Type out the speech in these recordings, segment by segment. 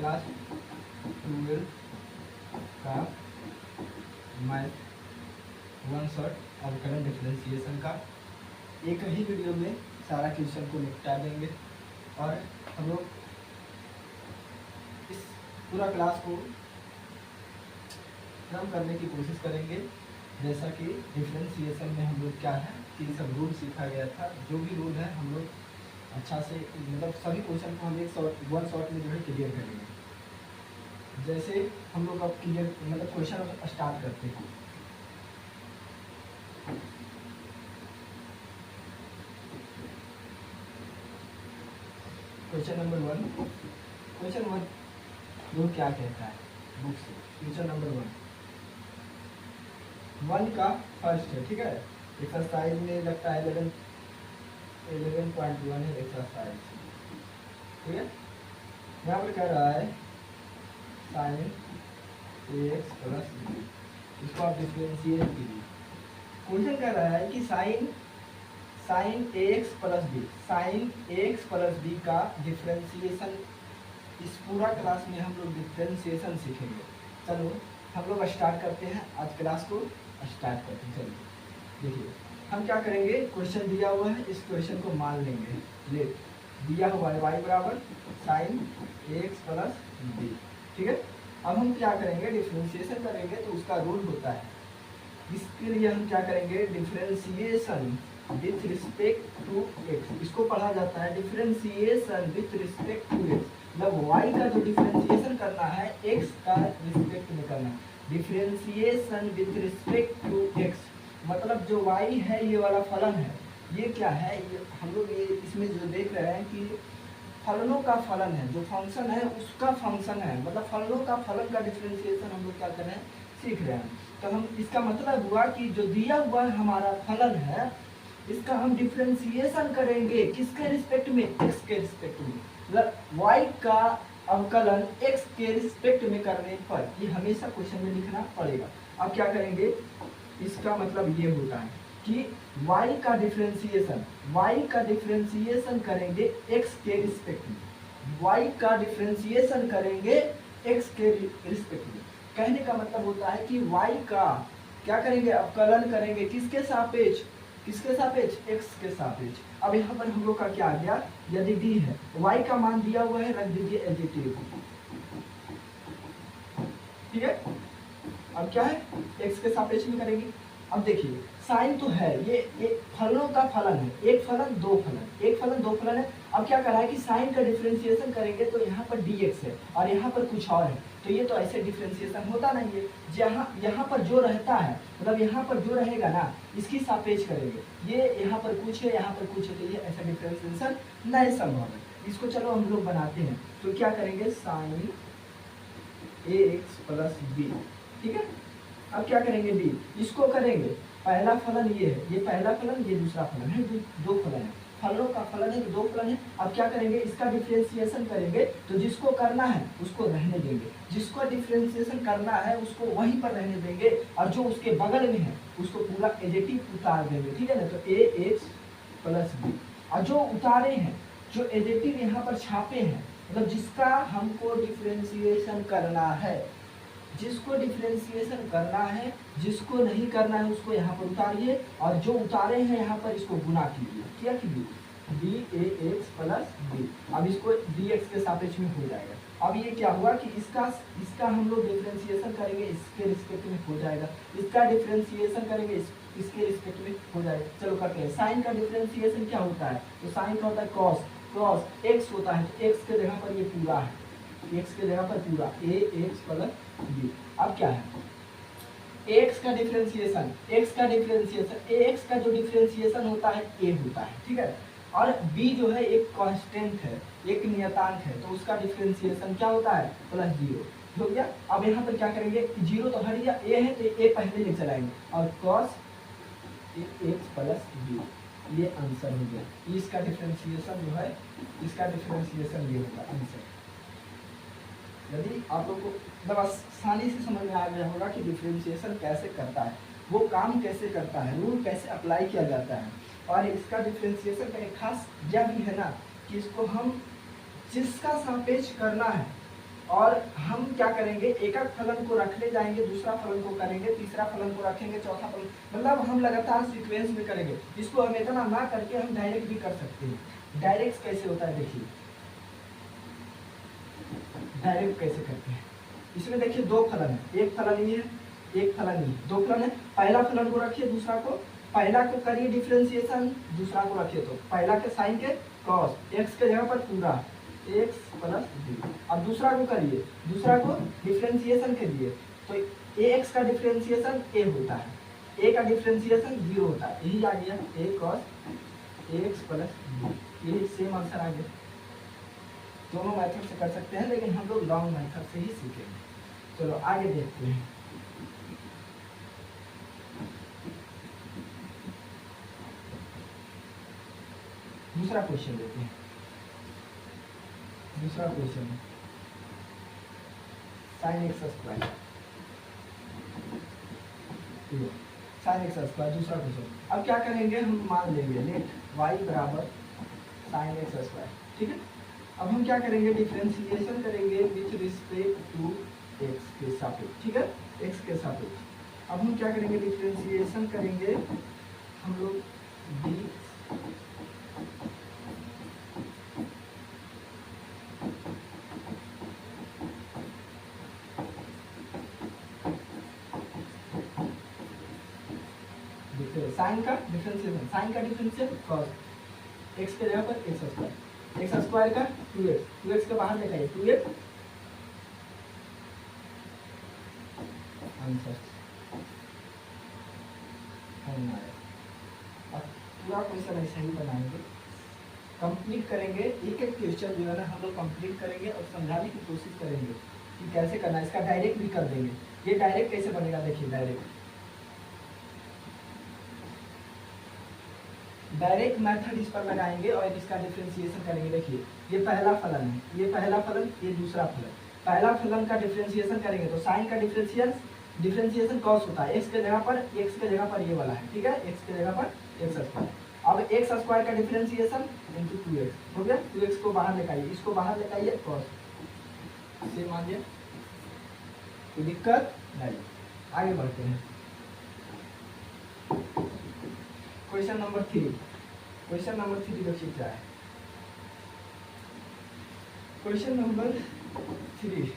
Class 12 का math one shot अवकलन differentiation का एक ही वीडियो में सारा क्वेश्चन को निपटा देंगे और हम लोग इस पूरा क्लास को खत्म करने की कोशिश करेंगे। जैसा कि डिफरेंशिएशन में हम लोग क्या है कि सब रूल सीखा गया था, जो भी रूल है हम लोग अच्छा से मतलब सभी क्वेश्चन को हम वन शॉट में जो है क्लियर करेंगे। जैसे हम लोग अब क्लियर मतलब क्वेश्चन स्टार्ट करते हैं। क्वेश्चन नंबर 1 वो क्या कहता है बुक से। क्वेश्चन नंबर 1 का फर्स्ट है, ठीक है। एक्सरसाइज में लगता है 11.1 है एक्सरसाइज, ठीक है। यहाँ पर कह रहा है साइन ax प्लस b, इसको आप डिफरेंशिएट कीजिए। क्वेश्चन कह रहा है कि साइन ax प्लस b का डिफरेंशिएशन इस पूरा क्लास में हम लोग डिफरेंशिएशन सीखेंगे। चलो हम लोग स्टार्ट करते हैं, आज क्लास को स्टार्ट करते हैं। चलिए देखिए हम क्या करेंगे, क्वेश्चन दिया हुआ है, इस क्वेश्चन को मान लेंगे। ले दिया हुआ है y बराबर साइन ax प्लस b, ठीक है। अब हम क्या करेंगे, डिफरेंशिएशन करेंगे तो उसका रूल होता है। इसके लिए हम क्या करेंगे, differentiation with respect to x, इसको पढ़ा जाता है differentiation with respect to x। मतलब y का जो डिफरेंशिएशन करना है x का रिस्पेक्ट में करना है। Differentiation with respect to x मतलब जो y है ये वाला फलन है, ये क्या है, ये हम लोग ये इसमें जो देख रहे हैं कि फलनों का फलन है, जो फंक्शन है उसका फंक्शन है, मतलब फलनों का फलन का डिफरेंशिएशन हम लोग क्या कर रहे हैं, सीख रहे हैं। तो हम इसका मतलब हुआ कि जो दिया हुआ हमारा फलन है इसका हम डिफरेंशिएशन करेंगे किसके रिस्पेक्ट में, x के रिस्पेक्ट में। मतलब y का अवकलन x के रिस्पेक्ट में करने पर, ये हमेशा क्वेश्चन में लिखना पड़ेगा। अब क्या करेंगे, इसका मतलब ये होता है कि y का डिफरेंशिएशन करेंगे x के रिस्पेक्ट में, y का डिफरेंशिएशन करेंगे x के रिस्पेक्ट में। कहने का मतलब होता है कि y का क्या करेंगे, अवकलन करेंगे किसके सापेक्ष, x के सापेक्ष। अब यहाँ पर हम लोग का क्या आ गया, यदि d है y का मान दिया हुआ है, रख दीजिए एडिटिव, ठीक है। अब क्या है, x के सापेक्ष में करेंगे। अब देखिए साइन तो है, ये एक फलनों का फलन है, एक फलन दो फलन है। अब क्या करा है कि साइन का डिफरेंशिएशन करेंगे तो यहाँ पर dx है और यहाँ पर कुछ और है, तो ये तो ऐसे डिफरेंशिएशन होता नहीं है। यहाँ पर जो रहता है मतलब यहाँ पर जो रहेगा ना इसकी सापेक्ष करेंगे, ये यहाँ पर कुछ है यहाँ पर कुछ है, तो ये ऐसा डिफरेंशिएशन नहीं संभव है। इसको चलो हम लोग बनाते हैं, तो क्या करेंगे साइन ax प्लस b, ठीक है। अब क्या करेंगे b, इसको करेंगे, पहला फलन ये है, ये पहला फलन, ये दूसरा फलन है, दो फलन है, फलनों का फलन है, दो फलन है। अब क्या करेंगे, इसका डिफरेंशिएशन करेंगे, तो जिसको करना है उसको रहने देंगे, जिसको डिफरेंशिएशन करना है उसको वहीं पर रहने देंगे, और जो उसके बगल में है उसको पूरा एडिटिव उतार देंगे, ठीक है ना। तो ax प्लस b, और जो उतारे हैं, जो एडिटिव यहाँ पर छापे हैं, मतलब जिसका हमको डिफरेंशिएशन करना है, जिसको डिफरेंशिएशन करना है, जिसको नहीं करना है उसको यहाँ पर उतारिए, और जो उतारे हैं यहाँ पर इसको गुना कीजिए, क्या कीजिए, dax प्लस b। अब इसको dx के सापेक्ष में हो जाएगा। अब ये क्या हुआ कि इसका हम लोग डिफरेंशिएशन करेंगे, इसके रिस्पेक्ट में हो जाएगा, इसका डिफरेंशिएशन करेंगे इसके रिस्पेक्ट में हो जाएगा। चलो करते हैं। साइन का डिफरेंशिएशन क्या होता है, तो साइन का होता है कॉस x होता है, तो x के जगह पर ये पूरा है, x के जगह पर पूरा ax प्लस b। अब क्या है, x का डिफरेंशिएशन ax का जो डिफरेंशिएशन होता है a होता है, ठीक है। और b जो है एक कांस्टेंट है, एक नियतांक है, तो उसका डिफरेंशिएशन क्या होता है, प्लस 0 हो गया। अब यहाँ पर क्या करेंगे, 0 तो हट गया, a है तो a पहले ले चलाएंगे, और cos ax प्लस b, ये आंसर हो गया। इसका डिफरेंशिएशन जो है, इसका डिफरेंशिएशन ये होगा आंसर। यदि आप लोग को मतलब आसानी से समझ में आ गया होगा कि डिफरेंशिएशन कैसे करता है, वो काम कैसे करता है, रूल कैसे अप्लाई किया जाता है। और इसका डिफरेंशिएशन का एक खास यह भी है ना कि इसको हम जिसका सापेक्ष करना है और हम क्या करेंगे, एक एक फलन को रखने जाएंगे, दूसरा फलन को करेंगे, तीसरा फलन को रखेंगे, चौथा फलन, मतलब हम लगातार सीक्वेंस में करेंगे। इसको हम इतना ना करके हम डायरेक्ट भी कर सकते हैं। डायरेक्ट कैसे होता है देखिए, डायरेक्ट कैसे करते हैं। इसमें देखिए दो फलन है, एक फलन ये है, एक फलन ये, दो फलन है। पहला फलन को रखिए, दूसरा को, पहला को करिए डिफरेंशिएशन, दूसरा को रखिए तो पहला के साइन के कॉस, एक्स के जगह पर पूरा एक्स प्लस बी। अब दूसरा को करिए, दूसरा को डिफरेंशिएशन करिए तो ए एक्स का डिफरेंशिएशन ए होता है, ए का डिफरेंशिएशन 0 होता है, यही आ गया ए कॉस एक्स प्लस बी। ये सेम आंसर आ गया। दोनों मेथड से कर सकते हैं, लेकिन हम लोग लॉन्ग मेथड से ही सीखेंगे। चलो आगे देखते हैं। दूसरा क्वेश्चन देखते हैं। दूसरा क्वेश्चन है sine x square, sine x square दूसरा क्वेश्चन। अब क्या करेंगे, हम मान लेंगे लेट वाई बराबर साइन एक्स स्क्वायर, ठीक है। अब हम क्या करेंगे, डिफरेंशिएशन करेंगे विथ रिस्पेक्ट टू एक्स के सापेक्ष, ठीक है, एक्स के सापेक्ष। अब हम क्या करेंगे, डिफरेंशिएशन करेंगे हम लोग डी साइन का डिफरेंशिएशन, साइन का डिफरेंशिएशन कॉस एक्स के जगह पर एक्स स्क्वायर, एक्स स्क्वायर का 2x, 2x के बाहर लेकर आइए 2x आंसर। अब पूरा क्वेश्चन ऐसे ही बनाएंगे, कंप्लीट करेंगे, एक एक क्वेश्चन जो है ना हम लोग कंप्लीट करेंगे और समझाने की कोशिश करेंगे कि कैसे करना है। इसका डायरेक्ट भी कर देंगे। ये डायरेक्ट कैसे बनेगा देखिए, डायरेक्ट मेथड इस पर लगाएंगे और इसका डिफरेंशिएशन करेंगे। देखिए ये पहला फलन है, ये पहला फलन, ये दूसरा फलन। पहला फलन का डिफरेंशिएशन करेंगे तो साइन का डिफरेंशिएशन कॉस होता है, एक्स के जगह पर, एक्स के जगह पर ये वाला है, ठीक है, एक्स के जगह पर एक्स स्क्वायर। अब एक्स स्क्वायर का डिफरेंशिएशन इंटू 2x हो गया, 2x को बाहर लेकर आइए, इसको बाहर लेकर आइए कॉस, सेम आ गया, कोई दिक्कत नहीं। आगे बढ़ते हैं। क्वेश्चन नंबर 3, क्वेश्चन नंबर 3 देखिए क्या है। क्वेश्चन नंबर 3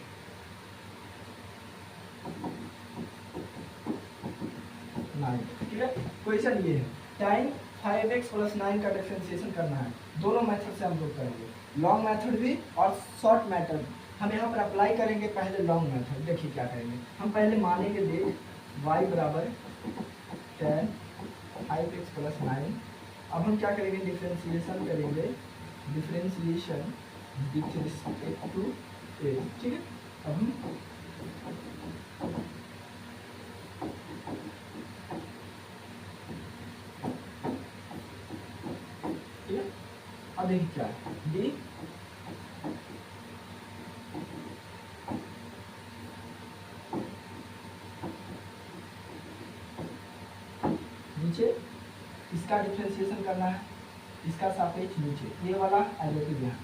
9, ठीक है। क्वेश्चन ये है, टाइम 5x प्लस 9 का डिफरेंशिएशन करना है। दोनों मेथड से हम लोग करेंगे, लॉन्ग मेथड भी और शॉर्ट मेथड। हम यहाँ पर अप्लाई करेंगे पहले लॉन्ग मेथड। देखिए क्या करेंगे, हम पहले मानेंगे देख y बराबर 10 5x प्लस 9। अब हम क्या करेंगे, डिफरेंशिएशन करेंगे, differentiation with respect to x, ठीक है। अब हम ठीक है, अब देखिए क्या है, डी नीचे इसका डिफरेंशिएशन करना है, इसका सापेक्ष नीचे, ये वाला एलोटिव यहाँ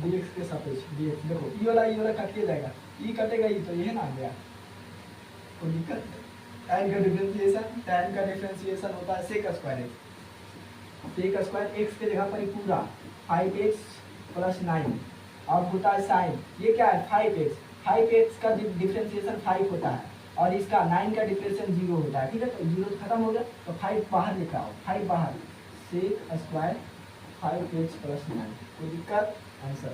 dx के सापेक्ष dx। देखो ये वाला कट के जाएगा, ये कटेगा, ये तो ये ना आ गया, कोई दिक्कत। tan का डिफरेंशिएशन, tan का डिफरेंशिएशन होता है sec square x, sec square x के जगह पर पूरा 5x प्लस 9। अब होता है साइन, ये क्या है 5x, 5x का डिफरेंशिएशन 5 होता है और इसका 9 का डिफरेंशिएशन 0 होता है, ठीक है। तो 0 खत्म हो गया तो 5 बाहर लेकर आओ, 5 बाहर, sec स्क्वायर 5x प्लस 9, कोई दिक्कत। आंसर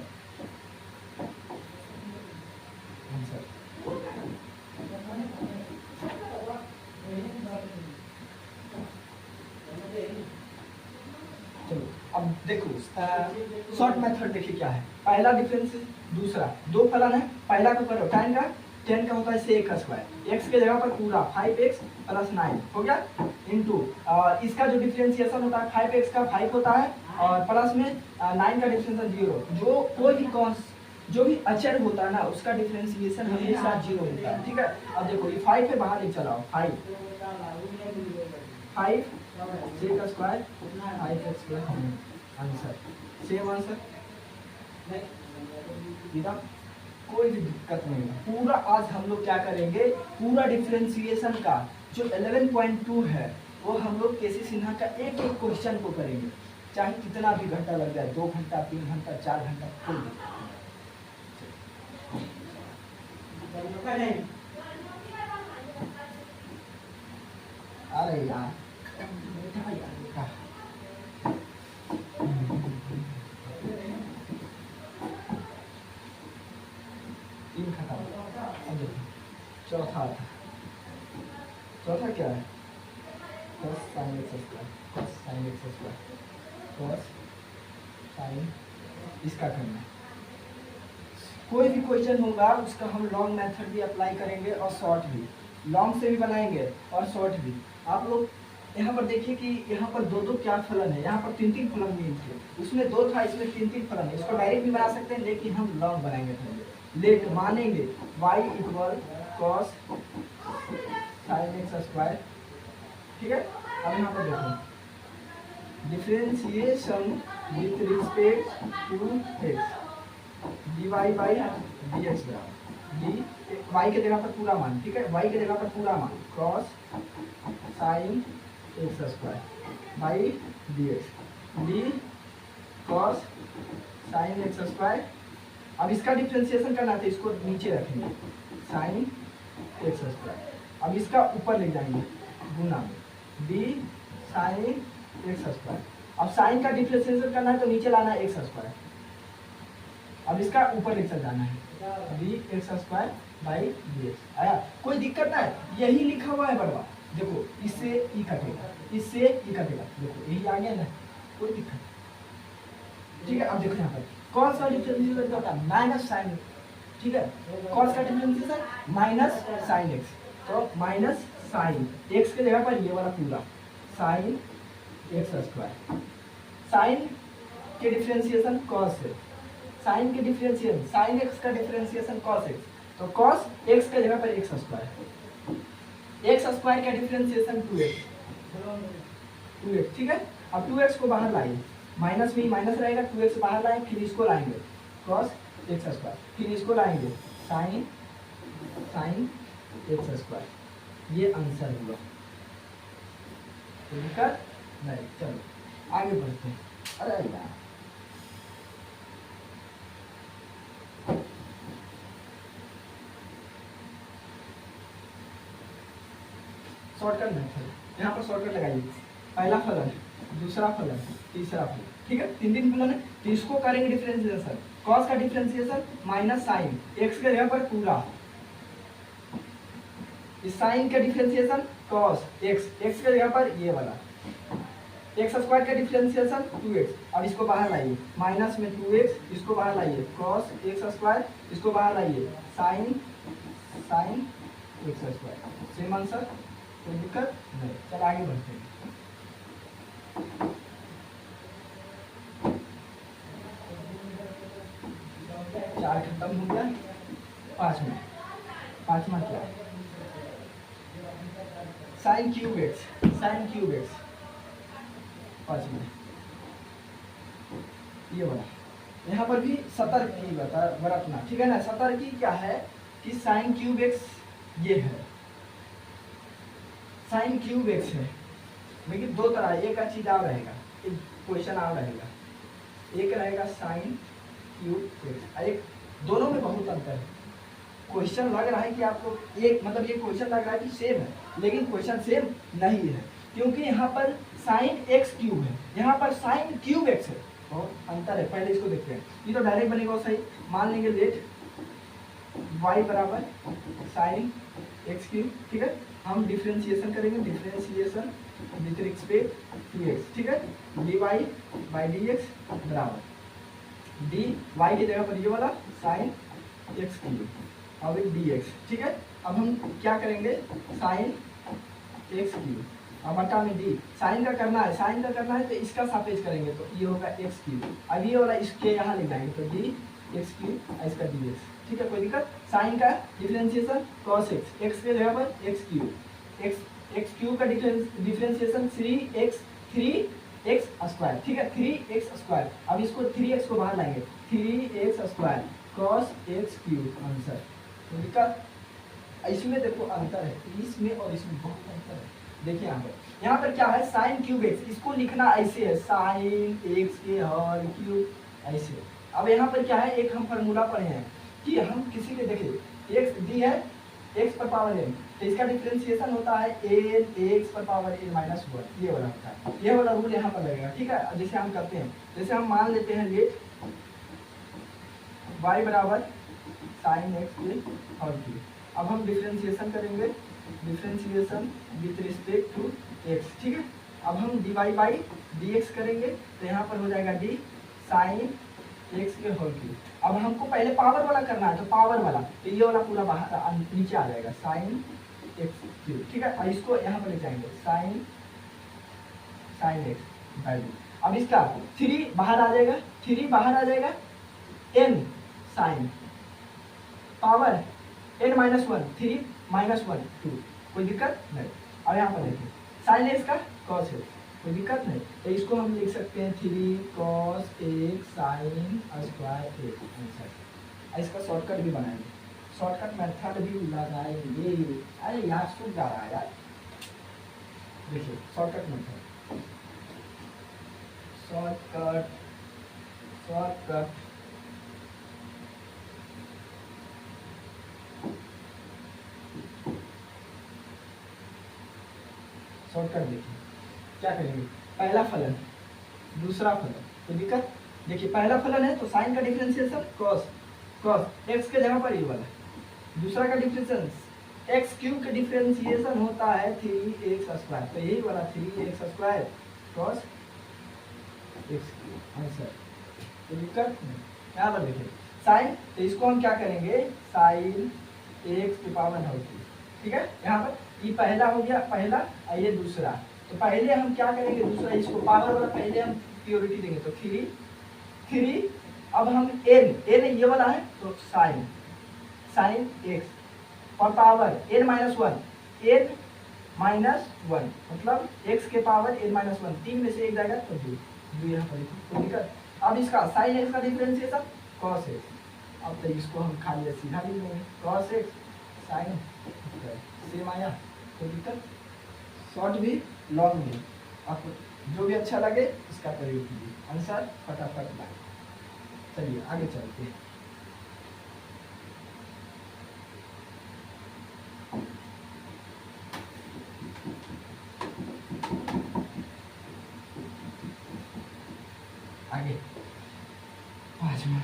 आंसर चलो अब देखो शॉर्ट मेथड देखिए क्या है। पहला डिफरेंस, दूसरा, दो फलन है, पहला को करो tan का होता है sec स्क्वायर, x के जगह पर पूरा 5x प्लस 9 हो गया, इनटू इसका जो डिफरेंशिएशन होता है 5x का 5 होता है और प्लस में 9 का डिफरेंशिएशन 0। जो कोई भी जो भी अचर होता है ना उसका डिफरेंशिएशन हमेशा 0 होता है, ठीक है। अब देखो ये 5 है, बाहर ले चलाओ 5 sec square 5x plus 9, answer same answer. इधर कोई भी दिक्कत नहीं है। पूरा आज हम लोग क्या करेंगे, पूरा डिफरेंशिएशन का जो 11.2 है वो हम लोग केसी सिन्हा का एक एक क्वेश्चन को करेंगे, चाहे कितना भी घंटा लग जाए, 2 घंटा 3 घंटा 4 घंटा, कोई नहीं। अरे यार तीन खत्म। अब देखो चौथा था, चौथा क्या है, cos sin x square, cos sin x square, cos sin, इसका करना है। कोई भी क्वेश्चन होगा उसका हम लॉन्ग मेथड भी अप्लाई करेंगे और शॉर्ट भी, लॉन्ग से भी बनाएंगे और शॉर्ट भी। आप लोग यहाँ पर देखिए कि यहाँ पर दो दो क्या फलन है, यहाँ पर तीन तीन फलन भी थे, उसमें 2 था, इसमें तीन तीन फलन है। इसको डायरेक्ट भी बना सकते हैं लेकिन हम लॉन्ग बनाएंगे पहले। लेट मानेंगे y इक्वल cos sin x स्क्वायर, ठीक है। अब यहाँ पर देखो differentiation with respect to x dy by d x d, y के जगह पर पूरा मान, ठीक है, y के जगह पर पूरा मान cos sin x square by d x D cos sin x square. अब इसका डिफरेंशिएशन करना था, इसको नीचे रखेंगे sin x स्क्वायर। अब इसका ऊपर ले जाएंगे गुना में d sin x स्क्वायर। अब साइन का डिफरेंशिएशन करना है तो नीचे लाना है x स्क्वायर। अब इसका ऊपर लेकर जाना है D x square by d x. आया, कोई दिक्कत ना है, यही लिखा हुआ है बड़वा। देखो इससे ई कटेगा, इससे ई कटेगा, देखो यही आ गया ना, कोई दिक्कत नहीं, ठीक है। अब देखो यहाँ पर कॉस का डिफरेंशिएशन क्या होता है, माइनस साइन, ठीक है। कॉस का डिफरेंशिएशन माइनस साइन एक्स, तो माइनस साइन एक्स के जगह पर ये वाला पूरा साइन एक्स स्क्वायर। साइन के डिफरेंशिएशन कॉस है, साइन के डिफरेंशिएशन साइन एक्स का डिफरेंशिएशन कॉस एक्स, तो कॉस एक्स के जगह पर एक्स स्क्वायर। एक्स स्क्वायर का डिफरेंशिएशन 2x, ठीक है। अब 2x को बाहर लाइए, माइनस में माइनस रहेगा, 2x बाहर लाएं, फिर इसको लाएंगे कॉस एक्स स्क्वायर, फिर इसको लाएंगे साइन एक्स स्क्वायर। ये आंसर हुआ, दिक्कत नहीं। चलो आगे बढ़ते हैं। अरे यार शॉर्टकट मेथड, यहाँ पर शॉर्टकट लगाइए। पहला फलन, दूसरा फलन, तीसरा फलन, ठीक है, तीन तीन फलन है, तो इसको करेंगे डिफरेंशिएशन। कॉस का डिफरेंशिएशन माइनस साइन एक्स के जगह पर पूरा, इस साइन का डिफरेंशिएशन कॉस एक्स, एक्स के जगह पर ये वाला, एक्स स्क्वायर का डिफरेंशिएशन 2x। अब इसको बाहर लाइए, माइनस में 2x, इसको बाहर लाइए कॉस एक्स स्क्वायर, इसको बाहर लाइए sine x square. Same answer, कोई दिक्कत नहीं। चल आगे बढ़ते हैं। चार खत्म हो गया, पांचवा क्या है, sine cube x, sine cube x पांचवा, ये वाला। यहाँ पर भी सतर्क की बरतना, ठीक है ना। सतर्की क्या है कि साइन क्यूब एक्स ये है, साइन क्यूब एक्स है, लेकिन दो तरह, एक का चीज आ रहेगा, एक क्वेश्चन आ रहेगा, एक रहेगा साइन क्यूब एक्स, एक दोनों में बहुत अंतर है। क्वेश्चन लग रहा है कि आपको एक, मतलब ये क्वेश्चन लग रहा है कि सेम है, लेकिन क्वेश्चन सेम नहीं है, क्योंकि यहाँ पर साइन एक्स क्यूब है, यहाँ पर साइन क्यूब एक्स है, बहुत अंतर है। पहले इसको देखते हैं, ये तो डायरेक्ट बनेगा सही। मान लेंगे लेट y बराबर साइन एक्स क्यूब, ठीक है। हम डिफरेंशिएशन करेंगे, differentiation with respect to x, ठीक है। dy बाई डी एक्स बराबर डी वाई की जगह पर ये वाला साइन एक्स क्यूब और डी एक्स, ठीक है। अब हम क्या करेंगे, साइन एक्स क्यूब और बटा में डी, साइन का करना है, साइन का करना है तो इसका सापेक्ष करेंगे, तो ये होगा एक्स क्यूब। अब ये वाला इसके यहाँ ले जाएंगे तो डी एक्स क्यूब और इसका डी एक्स, ठीक है, कोई दिक्कत। साइन का डिफरेंशिएशन कॉस एक्स, एक्स के जगह पर एक्स क्यूब, एक्स क्यूब का डिफरेंशिएशन 3x एक्स स्क्वायर, ठीक है, 3x²। अब इसको 3x को बाहर लाएंगे, 3x² cos x³ आंसर। तो दिक्कत इसमें देखो अंतर है, इसमें और इसमें बहुत अंतर है। देखिए यहाँ पर क्या है, साइन क्यूब एक्स, इसको लिखना ऐसे है, साइन एक्स के होल क्यूब ऐसे। अब यहाँ पर क्या है, एक हम फार्मूला पढ़े हैं कि हम किसी के देखिए एक्स दी है एक्स पर पावर n, तो इसका डिफरेंशिएशन होता है n एक्स पर पावर n-1, ये वाला होता है। ये वाला रूल यहाँ पर लगेगा, ठीक है। जैसे हम करते हैं, जैसे हम मान लेते हैं लेट y बराबर साइन एक्स के होल क्यूब। अब हम डिफरेंशिएशन करेंगे, differentiation with respect to x, ठीक है। अब हम dy बाई डी करेंगे, तो यहाँ पर हो जाएगा d साइन एक्स के होल क्यूब। अब हमको पहले पावर वाला करना है, तो पावर वाला, तो ये वाला पूरा बाहर नीचे आ जाएगा, साइन एक्स क्यूब, ठीक है। और इसको यहाँ पर ले जाएंगे, साइन एक्स वैल्यू। अब इसका 3 बाहर आ जाएगा, 3 बाहर आ जाएगा, n साइन पावर n-1, 3 -1 2, कोई दिक्कत नहीं। अब यहाँ पर देखिए साइन एक्स का कॉस है, कोई दिक्कत नहीं। तो इसको हम लिख सकते हैं 3 cos x sine square x answer. इसका शॉर्टकट भी बनाएंगे, शॉर्टकट मेथड भी लगाएंगे। अरे यार सूख जा रहा है यार, देखिए शॉर्टकट मेथड, शॉर्टकट शॉर्टकट देखिए क्या करेंगे, पहला फलन दूसरा फलन, कोई दिक्कत। देखिए पहला फलन है तो साइन का डिफरेंशिएशन कॉस एक्स के जगह पर ये वाला, दूसरा का डिफरेंशिएशन एक्स क्यूब का डिफरेंशिएशन होता है 3x², तो यही वाला 3x² cos x³ आंसर, कोई दिक्कत नहीं। यहाँ पर देखिए साइन, तो इसको हम क्या करेंगे, साइन एक्स की पावर होल क्यूब, ठीक है। यहाँ पर ये पहला हो गया, पहला और ये दूसरा, तो पहले हम क्या करेंगे, दूसरा इसको पावर वाला पहले हम प्योरिटी देंगे, तो 3 अब हम n ये वाला है, तो साइन एक्स और पावर n-1 मतलब x के पावर n-1, 3 में से एक जाएगा तो 2 यहाँ पर लिखो, कोई दिक्कत। अब इसका साइन एक्स का डिफरेंशिएशन cos x, अब तो इसको हम खाली सीधा लिख देंगे, cos x साइन सेम आया, कोई दिक्कत। शॉर्ट भी लॉन्ग भी, आपको जो भी अच्छा लगे इसका प्रयोग कीजिए, आंसर फटाफट लाए। चलिए आगे चलते हैं। आगे 5वां,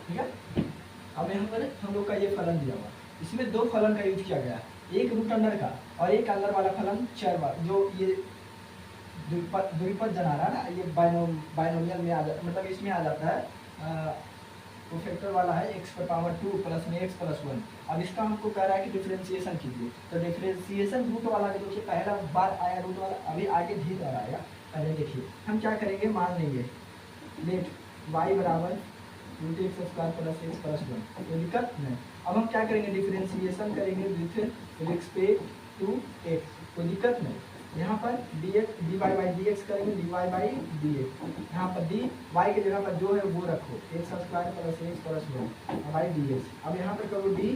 ठीक है। अब यहाँ पर हम लोग का ये फलन दिया हुआ, इसमें 2 फलन का यूज किया गया, एक रूट अंडर का और एक अंदर वाला फलन चर वाला, जो ये द्विपद जना रहा है ना, ये बाइनोमियल में आ जाता, मतलब इसमें आ जाता है, तो फैक्टर वाला है x पर पावर 2 प्लस में x प्लस 1। अब इसका हमको कह रहा है कि डिफरेंशिएशन कीजिए, तो डिफरेंशिएशन रूट वाला के देखिए पहला बार आया रूट वाला, अभी आगे ढेर बार आएगा। पहले देखिए हम क्या करेंगे, मान लेंगे लेट y बराबर √x² प्लस x प्लस 1, कोई दिक्कत नहीं। अब हम क्या करेंगे, डिफरेंशिएशन करेंगे विथ रिस्पेक्ट टू x, कोई दिक्कत नहीं। यहाँ पर dy बाई dx करेंगे, dy बाई dx, यहाँ पर dy के जगह पर जो है वो रखो, x² plus x plus 1 by dx। अब यहाँ पर करो d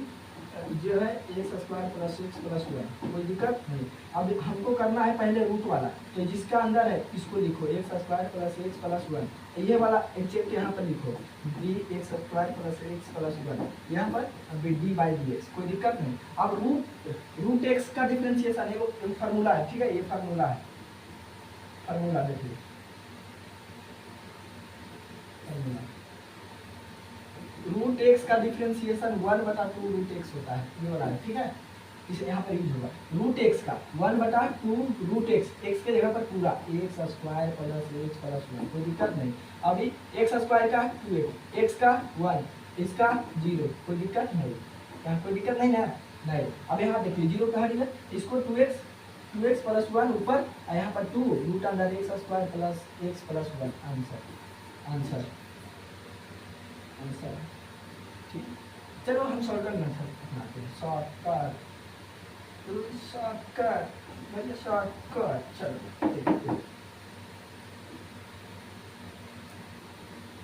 जो है x² प्लस x प्लस 1, कोई दिक्कत नहीं। अब हमको करना है पहले रूट वाला, तो जिसका अंदर है इसको लिखो x² प्लस x प्लस 1, ये वाला एग्जैक्ट यहाँ पर लिखो dx² प्लस x प्लस 1, यहाँ पर dy बाई dx, कोई दिक्कत नहीं। अब रूट x का डिफरेंशिएशन एक फार्मूला है, ठीक है, ये फार्मूला है, फार्मूला देखिए फार्मूला, रूट एक्स का डिफरेंशिएशन 1/2 रूट एक्स होता है, ये वाला है, ठीक है। इसे यहाँ पर यूज होगा रूट एक्स का 1/2 रूट एक्स, एक्स के जगह पर पूरा x² प्लस x प्लस 1, कोई दिक्कत नहीं। अभी x² का 2x, x का 1, इसका 0, कोई दिक्कत नहीं, यहाँ कोई दिक्कत नहीं ना, नहीं। अब यहाँ देखिए 0 कहाँ दिया, इसको 2x प्लस 1 ऊपर, यहाँ पर 2 root under x² plus x plus 1, answer answer answer ठीक है, चलो हम शॉर्टकट मेथड अपनाते हैं। शॉर्टकट भैया शॉर्टकट, चलो देखते हैं।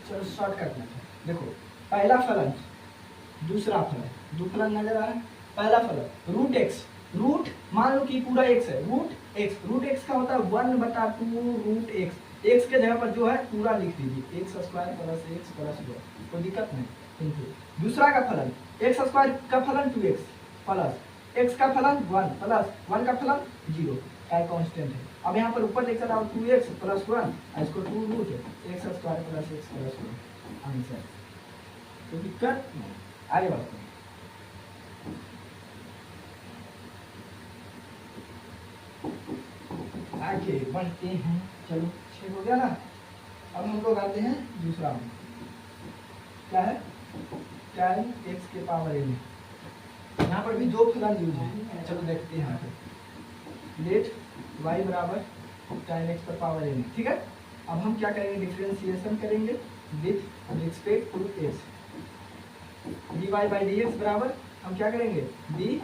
चलो शॉर्टकट मेथड देखो, पहला फलन दूसरा फलन, दो फलन नजर आ रहा है। पहला फलन रूट एक्स, रूट मान लो कि पूरा एक्स है, रूट एक्स का होता है 1/2 रूट एक्स, एक्स के जगह पर जो है पूरा लिख दीजिए, x square plus x plus 2, कोई दिक्कत नहीं। इनटू दूसरा का फलन एक्स स्क्वायर का फलन 2x प्लस एक्स का फलन 1 प्लस 1 का फलन 0 का कांस्टेंट है। अब यहाँ पर ऊपर लिख सकता हूँ 2x प्लस 1, इसको 2 रूट है x square plus x plus 1 answer, कोई दिक्कत नहीं। आगे बढ़ते हैं। आगे बढ़ते हैं, चलो 6 हो गया ना। अब हम लोग आते हैं दूसरा में, क्या है tan x के पावर n। यहाँ पर भी दो फलन यूज है, चलो देखते हैं यहाँ पे। लेट y बराबर tan x पर पावर n, ठीक है। अब हम क्या करेंगे, डिफरेंशिएशन करेंगे with respect to x। dy by dx बराबर हम क्या करेंगे, d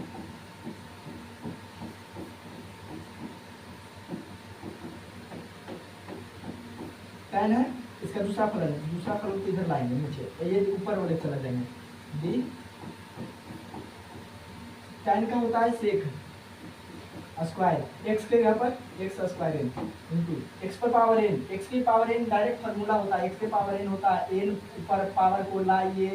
tan है, इसका दूसरा फलन को इधर लाएंगे नीचे, ये ऊपर वाले चला जाएंगे। डी tan का होता है सेक स्क्वायर, x के जगह पर x square n into x पर पावर एन, एक्स की पावर एन डायरेक्ट फार्मूला होता है, एक्स के पावर एन होता है एन ऊपर पावर को लाइए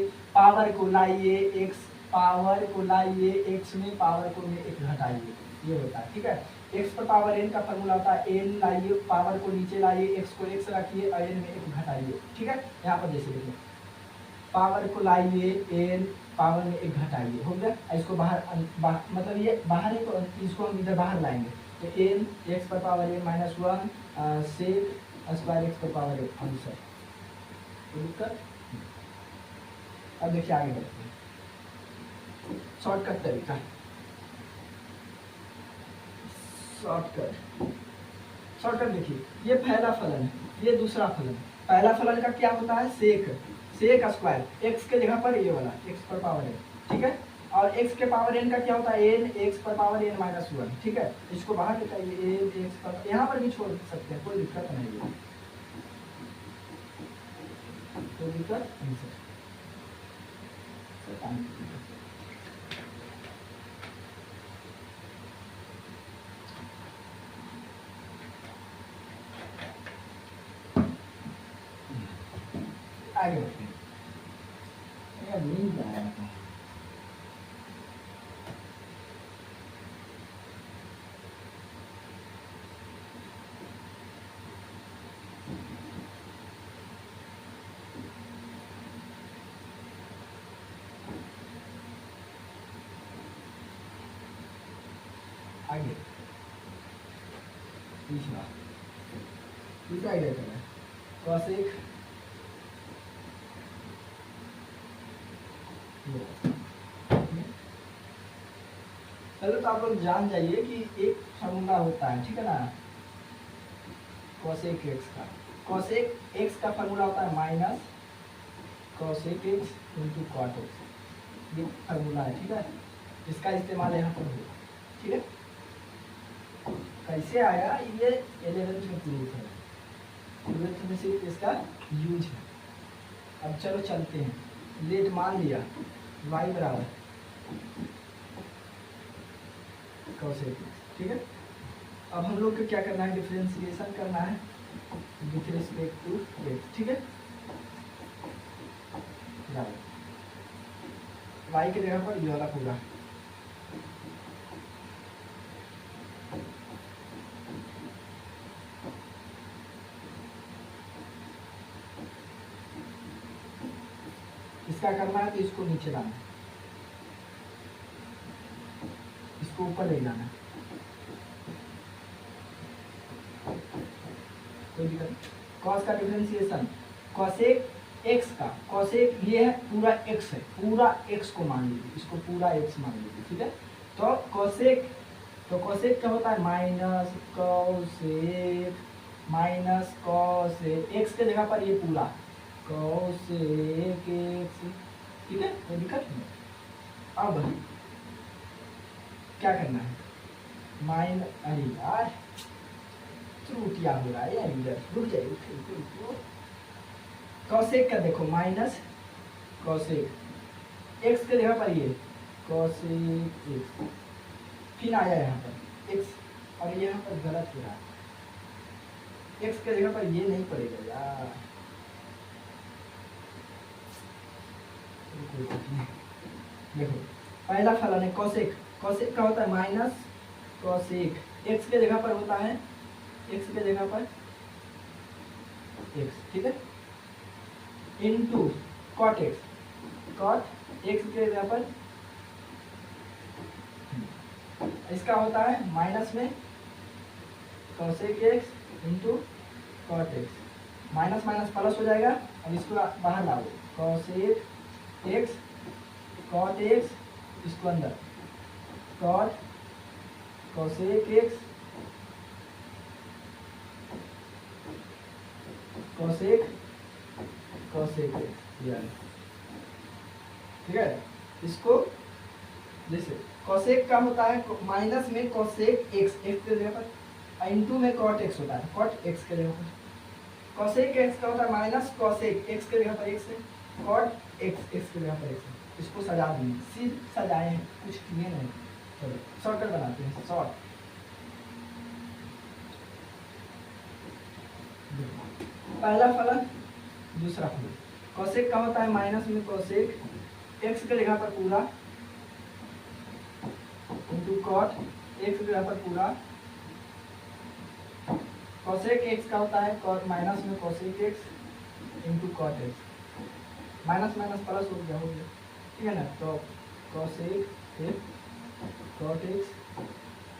एक्स पावर को लाइए एक्स में पावर को में एक घटाइए, ये होता है, ठीक है। एक्स पर पावर एन का फार्मूला होता है एन लाइए पावर को नीचे लाइए एक्स को एक्स रखिए और एन में एक घटाइए, ठीक है। यहाँ पर जैसे देखिए पावर को लाइए एन पावर में एक घटाइए, हो गया। इसको बाहर मतलब ये बाहर है तो इसको हम इधर बाहर लाएंगे, तो एन एक्स पर power n minus 1 sec square x पर पावर एन आंसर, दिक्कत। अब देखिए आगे बढ़ते हैं, शॉर्टकट तरीका, शॉर्टकट देखिए, ये पहला फलन है, ये दूसरा फलन। पहला फलन का क्या होता है, सेक स्क्वायर, एक्स के जगह पर ये वाला एक्स पर पावर एन, ठीक है। और एक्स के पावर एन का क्या होता है, एन एक्स पर पावर एन माइनस 1, ठीक है। इसको बाहर निकालिए, एन एक्स पर, यहाँ पर भी छोड़ सकते हैं, कोई दिक्कत नहीं है, कोई दिक्कत नहीं सर। आगे बढ़ते हैं, नींद आ रहा था। आगे तीसरा आइडिया करना है, कॉसेक पहले तो आप लोग जान जाइए कि एक फार्मूला होता है, ठीक है ना, कॉसेक एक्स का। कॉसेक एक्स का फार्मूला होता है minus cosec x into cot x, ये फार्मूला है, ठीक है। इसका इस्तेमाल यहाँ पर होगा, ठीक है। कैसे आया, ये 11th में प्रूफ है, 12th में सिर्फ इसका यूज है। अब चलो चलते हैं, लेट मान लिया y बराबर कॉसेक, ठीक है। अब हम लोग को क्या करना है, डिफरेंशिएशन करना है विथ रिस्पेक्ट टू x, ठीक है। y के जगह पर ये वाला पूरा, इसका करना है तो इसको नीचे लाना, इसको ऊपर ले जाना, कोई दिक्कत नहीं। कॉस का डिफरेंशिएशन, कॉसेक एक्स का, कॉसेक ये है पूरा एक्स है, पूरा एक्स को मान लीजिए, इसको पूरा एक्स मान लीजिए, ठीक है। तो कॉसेक क्या होता है, माइनस कॉसेक एक्स के जगह पर ये पूरा कॉसेक एक्स ठीक है, कोई दिक्कत नहीं। अब क्या करना है, अरे यार त्रुटियां हो रहा है यार, इधर रुक जाइए, रुको। कॉसेक का देखो माइनस कॉसेक एक्स के जगह पर ये कॉसेक एक्स, फिर आया यहाँ पर एक्स, और यहाँ पर गलत हो रहा है, एक्स के जगह पर ये नहीं पड़ेगा यार, देखो पहला फलन है कॉसेक, कॉसेक का होता है माइनस कॉसेक, एक्स के जगह पर होता है, एक्स के जगह पर एक्स, ठीक है, into cot x, cot x के जगह पर, इसका होता है माइनस में cosec x into cot x, minus minus plus हो जाएगा, अब इसको बाहर लाओ, कॉसेक एक्स कॉट एक्स, इसको अंदर cot cosec x cosec cosec x, ठीक है। इसको जैसे कॉसेक का होता है माइनस में कॉसेक एक्स, एक्स के जगह पर, इंटू में कॉट एक्स होता है, कॉट एक्स के जगह पर, कॉसेक एक्स का होता है माइनस कॉसेक एक्स के जगह पर एक्स है, कॉट एक्स एक्स के जगह पर एक्स है। इसको सजा दिए, सिर्फ सजाए हैं, कुछ किए नहीं। चलो शॉर्टकट बनाते हैं, शॉर्ट। पहला फलन दूसरा फलन, कॉसेक का होता है माइनस में कॉसेक एक्स के जगह पर पूरा इंटू कॉट एक्स के जगह पर पूरा, कॉसेक एक्स का होता है माइनस में cosec x into cot x, minus minus plus हो गया, ठीक है ना। तो cosec x cot x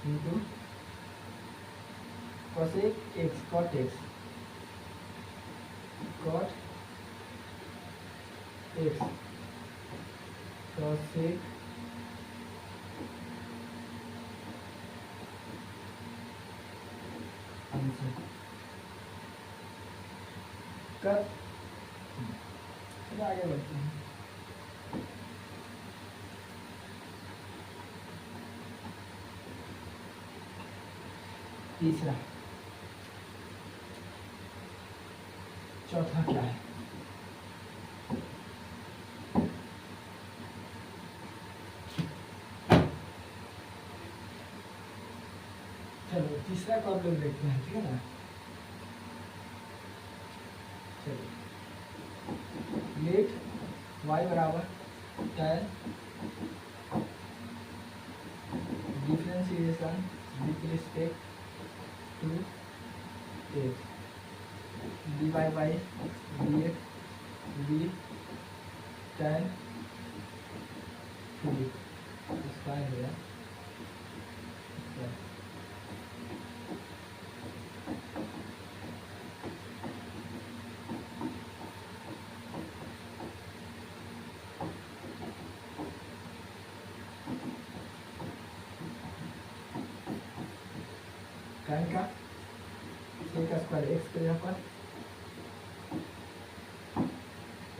into cosec x cot x, cot x cosec कर, आगे बढ़ते हैं। तीसरा, चौथा क्या है, चलो तीसरा प्रॉब्लम देखते हैं, ठीक है ना। चलो लेट y बराबर tan differentiation with respect to x dy by dx d tan three square हो गया, tan का c का स्क्वायर x के जगह पर,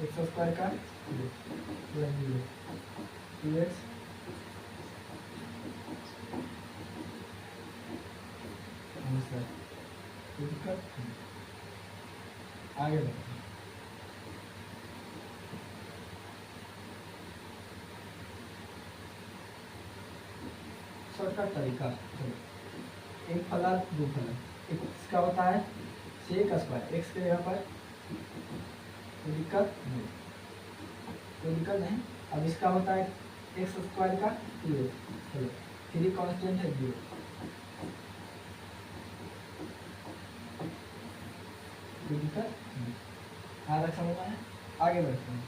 एक्स स्क्वायर का प्लस 2x आंसर, दिक्कत आगे बढ़ते हैं। शॉर्टकट तरीका, चलो एक फलन दो फलन, एक इसका होता है सेक स्क्वायर एक्स के जगह पर, कोई दिक्कत नहीं, कोई दिक्कत नहीं। अब इसका होता है एक्स स्क्वायर का 3x, चलो 3 कांस्टेंट है 0, कोई दिक्कत नहीं, हाँ रखा हुआ है। आगे बढ़ते हैं,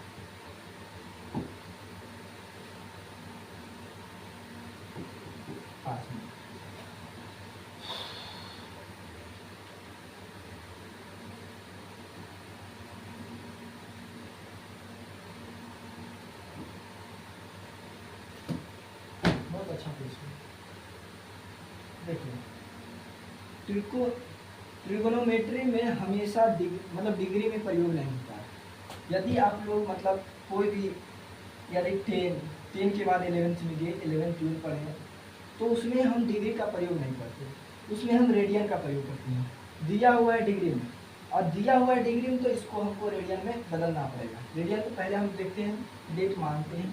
बहुत अच्छा प्रश्न। देखिए ट्रिगोनोमेट्री में हमेशा मतलब डिग्री में प्रयोग नहीं होता है। यदि आप लोग मतलब कोई भी यानी 10 के बाद 11 चलिए 11 12 पढ़े हैं, तो उसमें हम डिग्री का प्रयोग नहीं करते, उसमें हम रेडियन का प्रयोग करते हैं। दिया हुआ है डिग्री में, और दिया हुआ है डिग्री में तो इसको हमको रेडियन में बदलना पड़ेगा। रेडियन तो पहले हम देखते हैं, डेट मानते हैं।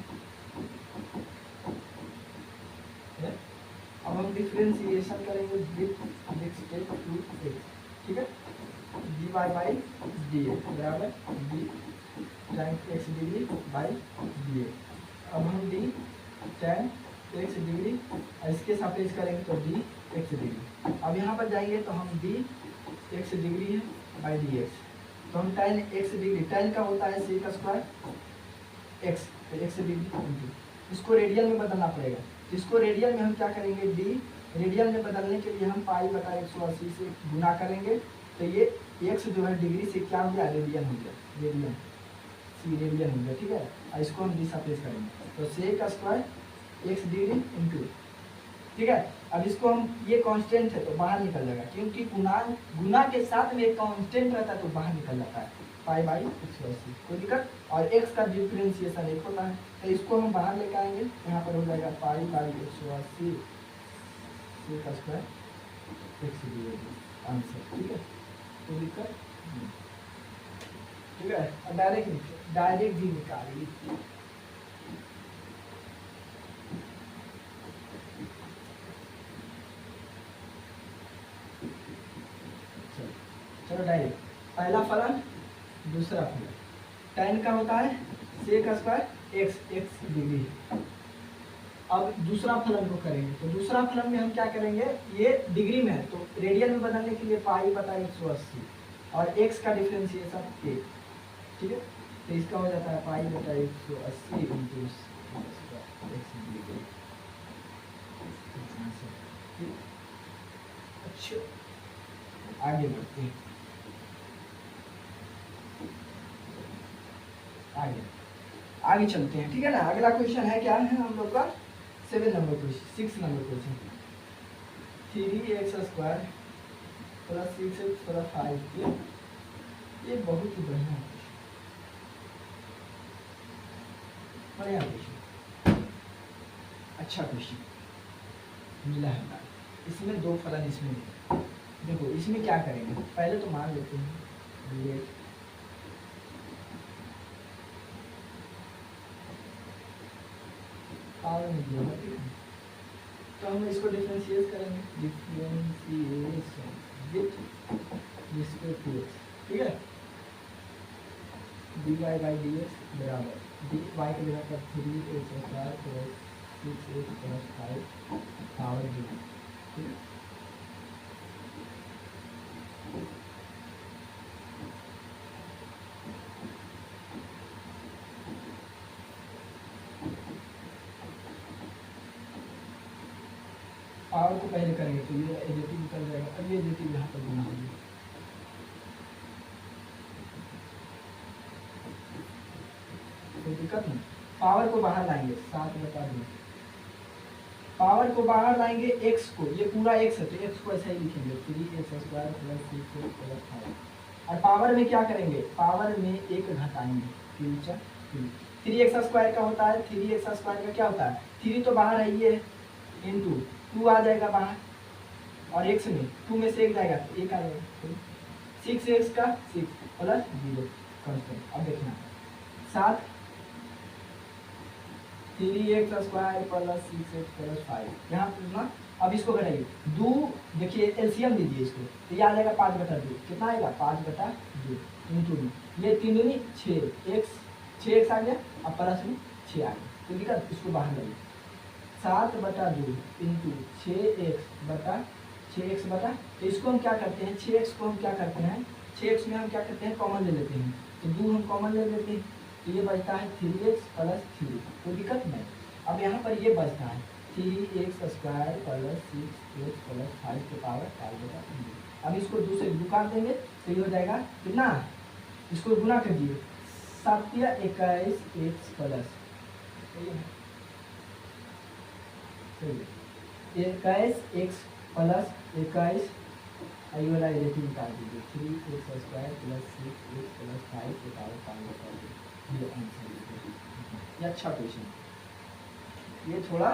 अब हम डिफ्रेंशिएशन करेंगे विथ रिस्पेक्ट टू एक्स, ठीक है। D y by d x बराबर d time x degree by d x. अब हम डी टाइम एक्स डिग्री और इसके सापेक्ष करेंगे तो डी एक्स डिग्री। अब यहाँ पर जाएंगे तो हम डी एक्स डिग्री है बाई डी एक्स, तो हम tan एक्स डिग्री, tan का होता है सेक स्क्वायर एक्स, तो एक्स डिग्री इंटू, इसको रेडियन में बदलना पड़ेगा। इसको रेडियन में हम क्या करेंगे, डी रेडियन में बदलने के लिए हम पाई बटा 180 से गुना करेंगे, तो ये एक्स जो है डिग्री से क्या हो गया, रेडियन हो गया, रेडियन सी रेडियन हो गया, ठीक है। और इसको हम दिशा पेश करेंगे, तो sec square x degree into, ठीक है। अब इसको हम, ये कांस्टेंट है तो बाहर निकल जाएगा, क्योंकि गुना के साथ में एक कांस्टेंट रहता है तो बाहर निकल जाता है, पाई बाई 180, कोई दिक्कत। और एक्स का डिफ्रेंशिएशन एक होता है, तो इसको हम बाहर लेकर आएंगे, यहाँ पर हो जाएगा पाई बाई 180 का स्क्वायर एक्स डिग्री आंसर, ठीक है, कोई दिक्कत नहीं, ठीक है। और डायरेक्ट भी निकालिए, चलो डायरेक्ट, पहला फलन दूसरा फलन, tan का होता है सेक स्क्वायर एक्स डिग्री। अब दूसरा फलन को करेंगे, तो दूसरा फलन में हम क्या करेंगे, ये डिग्री में है तो रेडियन में बदलने के लिए पाई बटा 180 और एक्स का डिफ्रेंशिएशन 1, ठीक है, तो इसका हो जाता है पाई बटा 180 इंटू एक्स डिग्री। अच्छा आगे बढ़ते हैं, आगे चलते हैं, ठीक है ना। अगला क्वेश्चन है, क्या है हम लोग का 7 number question, 6 number question, 3x square plus 6x plus 5, ये बहुत ही बढ़िया क्वेश्चन, बढ़िया क्वेश्चन, अच्छा क्वेश्चन मिला है। इसमें दो फलन, इसमें देखो, इसमें क्या करेंगे, पहले तो मान लेते हैं ये पावर में दिया है, ठीक है, तो हम इसको डिफरेंशिएट करेंगे, differentiation with respect to x, ठीक है। D y by d x बराबर डी वाई की जगह पर 3x square plus 6x plus 5 power d, ठीक है। पावर को पहले करेंगे तो ये एडिटिव निकल जाएगा, अब ये एडिटिव यहाँ पर गुना होगी, कोई दिक्कत नहीं। पावर को बाहर लाएंगे, 7 बटा 2, पावर को बाहर लाएंगे x को, ये पूरा x है तो x को ऐसा ही लिखेंगे 3x square plus 6x plus 5, और पावर में क्या करेंगे, पावर में एक घटाएंगे, 3x स्क्वायर का होता है, 3x स्क्वायर का क्या होता है, 3 तो बाहर है ये इंटू 2 आ जाएगा बाहर, और x में 2 में से 1 जाएगा तो 1 आ जाएगा, 6x का 6 प्लस 0 कांस्टेंट। अब देखना 7 3x square plus 6x plus 5, यहाँ पर ना, अब इसको घटाइए 2, देखिए एलसीएम लीजिए इसको, तो ये आ जाएगा 5 बटा 2, कितना आएगा 5 बटा 2 इंटू 2, ये 3 दूनी 6x आ गया, अब प्लस में 6 आ गया, तो दिक्कत, इसको बाहर लाइए, 7 बटा 2 इंटू 6x बटा, तो इसको हम क्या करते हैं, 6x को हम क्या करते हैं, 6x में हम क्या करते हैं, कॉमन ले लेते हैं, तो 2 हम कॉमन ले लेते हैं, तो ये बचता है 3x प्लस 3, कोई दिक्कत नहीं। अब यहाँ पर ये बचता है 3x square plus 6x plus 5 के पावर 5 बटा 3। अब इसको 2 से 2 काट देंगे तो ये हो जाएगा कितना, इसको गुना कर दिए, 7 या 21x प्लस 21x प्लस 21, आई वाला एडिटिव निकाल दीजिए, 3x square plus 6x plus 5 के पावर 5 बटा 2, ये आंसर ये अच्छा क्वेश्चन, ये थोड़ा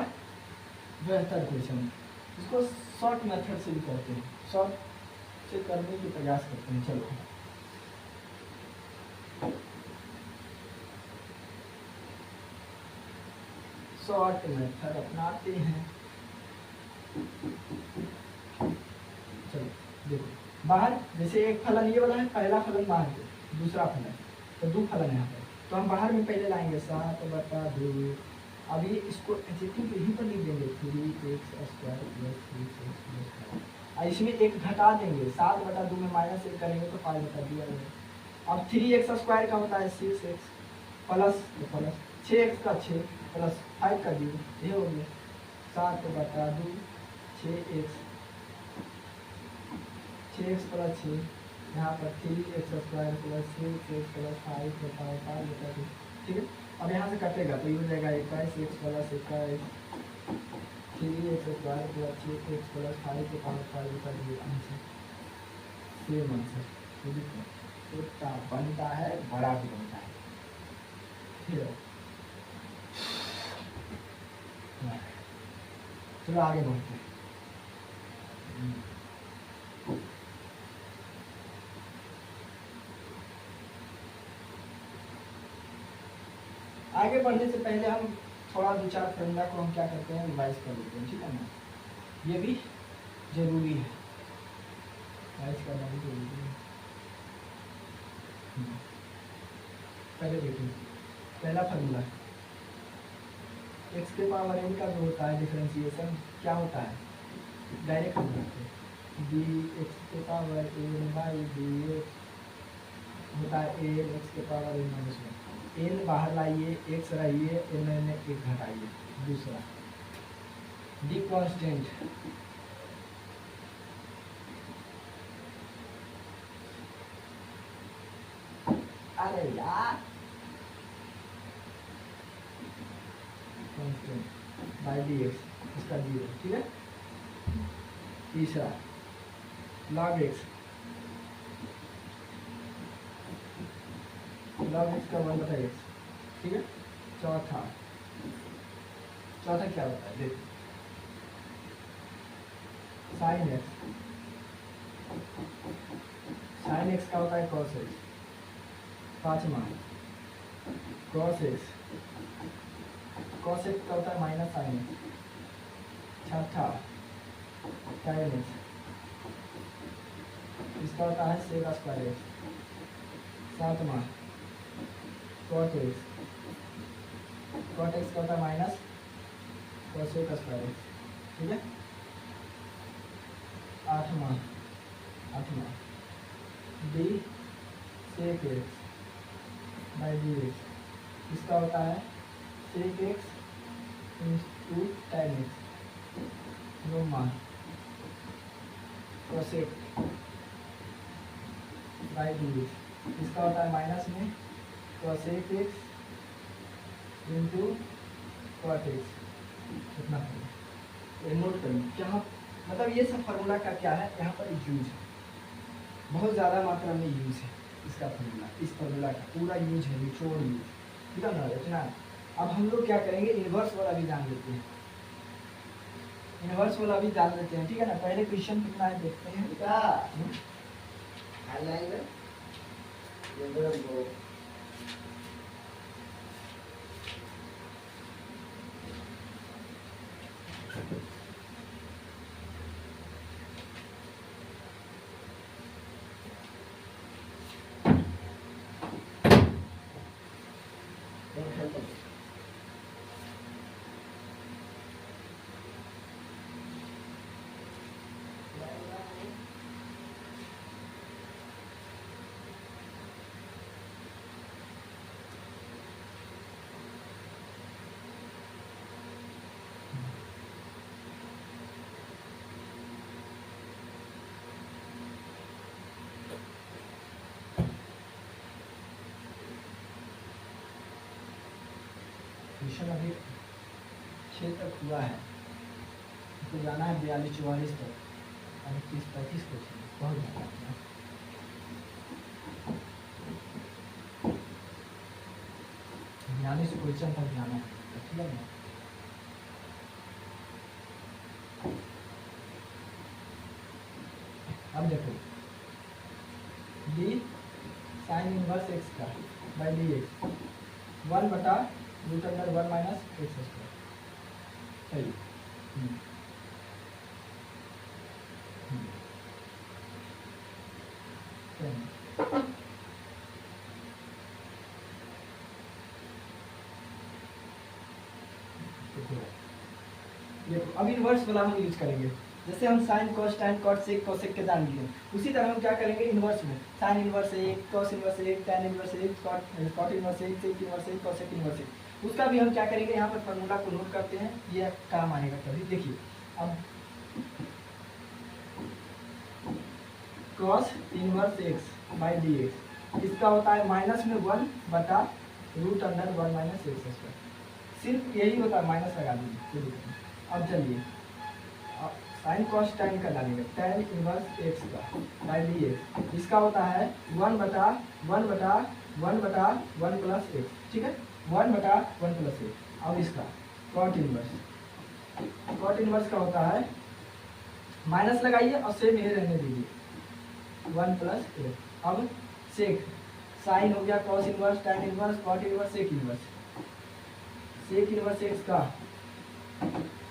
बेहतर क्वेश्चन, इसको शॉर्ट मेथड से भी करते हैं, शॉर्ट से करने की प्रयास करते हैं। चलो शॉर्ट मेथड अपनाते हैं। चलो देखो, बाहर जैसे एक फलन ये वाला है, पहला फलन बाहर है, दूसरा फलन, तो दो फलन है यहाँ पर, तो हम बाहर में पहले लाएंगे 7/2। अभी इसको एडजेक्टिव यहीं पर लिख देंगे 3x² और इसमें एक घटा देंगे, 7/2 में -1 करेंगे तो 5/2 आएगा। अब 3x² का होता है 6x प्लस 6x का 6 प्लस 5 का 0, ये हो गया 7/2 6x प्लस 6, यहाँ पर 3x² प्लस 6x प्लस 5/2, ठीक है। अब यहाँ से कटेगा तो ये हो जाएगा 21x plus 21 3x² plus 6x plus 5/2 answer, same answer. छोटा बनता है, बड़ा भी बनता है, ठीक है। चलो आगे बढ़ते हैं। आगे बढ़ने से पहले हम थोड़ा 2-4 फॉर्मूला को हम क्या करते हैं, रिवाइज कर लेते हैं, ठीक है ना। ये भी जरूरी है, रिवाइज करना भी जरूरी है। पहले देखिए, पहला फॉर्मूला x के पावर n का जो होता है डिफरेंशिएशन क्या होता है, डायरेक्ट हम करते हैं, dx के पावर n बाई dx होता है n x के पावर n माइनस 1। n बाहर लाइए, x रहिए, n में 1 घटाइए। दूसरा d कांस्टेंट, अरे यार कांस्टेंट बाई dx, इसका 0, ठीक है। तीसरा log x का 1/x, ठीक है। चौथा क्या होता है, देखो sin x का होता है cos x। पांचवा cos x का होता है माइनस sin x। छठा sin x, इसका होता है sec² x। सातवां cot x का होता है माइनस cosec², ठीक है। आठवां d sec x by dx, इसका होता है sec x into tan x। नौवां cosec बाई dx, इसका होता है माइनस में cosec x into cot x। इतना नोट करें क्या, मतलब ये सब फार्मूला का क्या है, यहाँ पर यूज है, बहुत ज़्यादा मात्रा में यूज है इसका फार्मूला, इस फार्मूला का पूरा यूज है, निचोड़ यूज, ठीक है ना। इतना अब हम लोग क्या करेंगे, इन्वर्स वाला भी जान लेते हैं, ठीक है ना। पहले क्वेश्चन कितना है देखते हैं क्या। मिशन अभी 6 तक हुआ है, तो जाना है 42-44 तक, अभी 30-35 को बहुत ज़्यादा है। 42 क्वेश्चन तक जाना है, ठीक है ना। अब देखो डी साइन इनवर्स एक्स का by d x 1/√1 minus x square, सही। देखो अब इनवर्स वाला हम यूज करेंगे, जैसे हम sine cos tan cot sec cosec के जान लिए, उसी तरह हम क्या करेंगे इनवर्स में, साइन इनवर्स एक, कॉस इनवर्स एक, टैन इनवर्स एक, कॉट इनवर्स एक, सेक इनवर्स एक, कोसेक इनवर्स एक, उसका भी हम क्या करेंगे यहाँ पर फॉर्मूला को नोट करते हैं, ये काम आएगा तभी। देखिए अब cos inverse x by d x, इसका होता है माइनस में 1/√1 माइनस एक्स स्क्वायर, सिर्फ यही होता है, माइनस लगा दीजिए। अब चलिए साइन कॉस टैन का डालेंगे, टैन इनवर्स एक्स का बाई डी एक्स, इसका होता है 1/1 प्लस एक्स, ठीक है, 1/1 प्लस एक्स। अब इसका कॉट इनवर्स का होता है, माइनस लगाइए और सेम यही रहने दीजिए, 1 प्लस एक्स। अब सेक साइन हो गया, cos inverse, tan inverse, cot inverse, sec inverse. Sec inverse x का,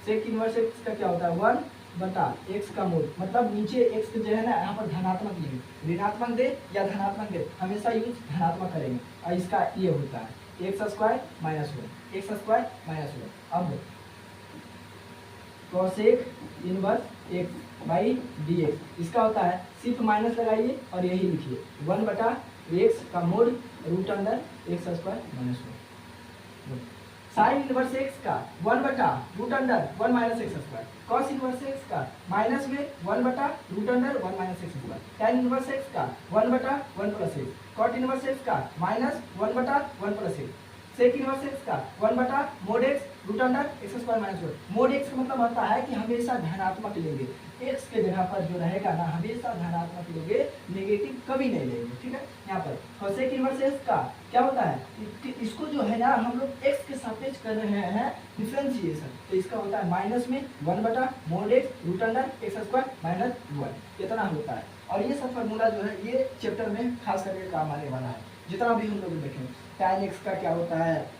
सेक इनवर्स एक्स का क्या होता है 1/x का मूल, मतलब नीचे x जो है ना यहाँ पर धनात्मक लेंगे, ऋणात्मक दे या धनात्मक दे, हमेशा यूज धनात्मक करेंगे, और इसका ये होता है x square minus 1, x square minus 1। अब cosec inverse x by d x, इसका होता है, सिर्फ माइनस लगाइए और यही लिखिए 1/x का मूल √x square minus 1। Sine inverse x का 1/√1 minus x square, cos inverse x का माइनस में 1/√1 minus x square, tan inverse x का 1/1 plus x, cot inverse x का minus 1/1 plus x, sec inverse x का 1/mod(x) square minus 1। Mode x का मतलब होता है कि हमेशा धनात्मक लेंगे, एक्स के जगह पर जो रहेगा ना हमेशा धनात्मक लेंगे, नेगेटिव कभी नहीं लेंगे, ठीक है। यहाँ पर कोसेक इनवर्स एक्स का क्या होता है, इसको जो है ना हम लोग एक्स के सापेक्ष कर रहे हैं डिफरेंशिएशन, तो इसका होता है माइनस में 1/mod(x) स्क्वायर माइनस 1, इतना होता है। और ये सब फार्मूला जो है ये चैप्टर में खास करके काम आने वाला है, जितना भी हम लोग देखेंगे। tan x का क्या होता है,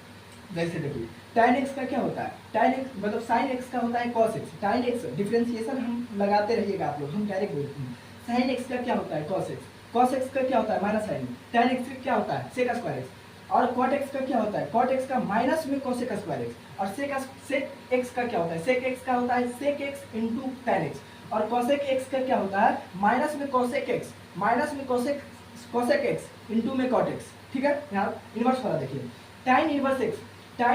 जैसे देखिए tan x का क्या होता है, tan x मतलब sin x का होता है cos x, tan x differentiation हम लगाते रहिएगा आप लोग, हम डायरेक्ट बोलते हैं। sin x का क्या होता है cos x का क्या होता है माइनस sin, tan x का क्या होता है sec स्क्वायर x, और cot x का क्या होता है cot x का माइनस में cosec स्क्वायर x, और sec x का क्या होता है sec x का होता है sec x into tan x, और cosec x का क्या होता है माइनस में cosec x, माइनस में cosec x इंटू में cot x, ठीक है। यहाँ इनवर्स वाला देखिए tan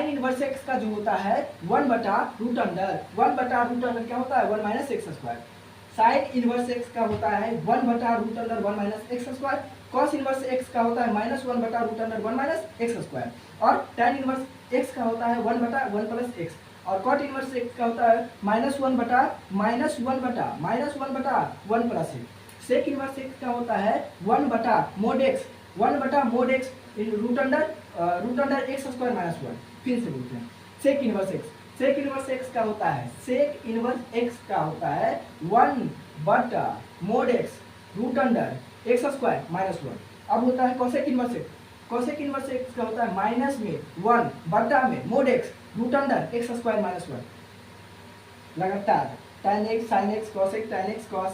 इनवर्स एक्स का जो होता है 1/√1 क्या होता है 1 minus x square, sine inverse x का होता है 1/√1 minus x square, cos inverse x का होता है माइनस 1/√1 माइनस एक्स स्क्वायर, और tan इनवर्स एक्स का होता है 1/1 प्लस एक्स, और कॉट इनवर्स एक्स का होता है -1/1 plus x. Sec inverse x का होता है 1/mod x √x square minus 1। फिर से बोलते हैं सेक इनवर्स एक्स का होता है 1/mod x √x square minus 1। अब होता है कोसेक इनवर्स एक्स का होता है माइनस में 1 में mod x √x square minus 1। लगातार tan x sin x cos x tan x cos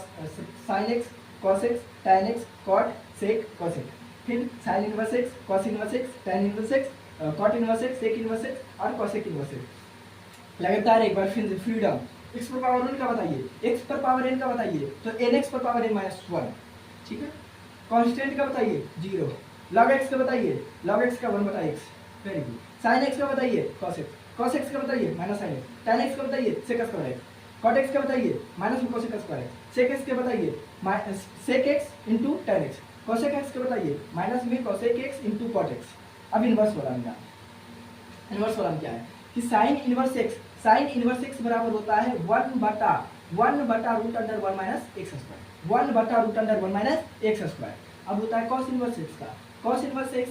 sin x cos x tan x cot sec cos x, फिर sine inverse x cos inverse x tan inverse x cot inverse x sec inverse x और cosec inverse x. लगातार एक बार फिर फ्रीडम x पर power n का बताइए, x पर पावर n का बताइए तो nx पर पावर n माइनस 1, ठीक है। कांस्टेंट का बताइए 0, log x का बताइए log x का 1/x, very good. sin x का बताइए cos x का बताइए minus sin x, tan x का बताइए sec square x, cot x का बताइए माइनस में cosec square x, sec x का बताइए sec x into tan x, cosec x के बताइए माइनस में cosec x into cot x. अब इनवर्स वाला क्या है कि साइन इनवर्स एक्स बराबर होता है 1/√1 minus x square, 1/√1 minus x square. अब होता है कॉस इनवर्स एक्स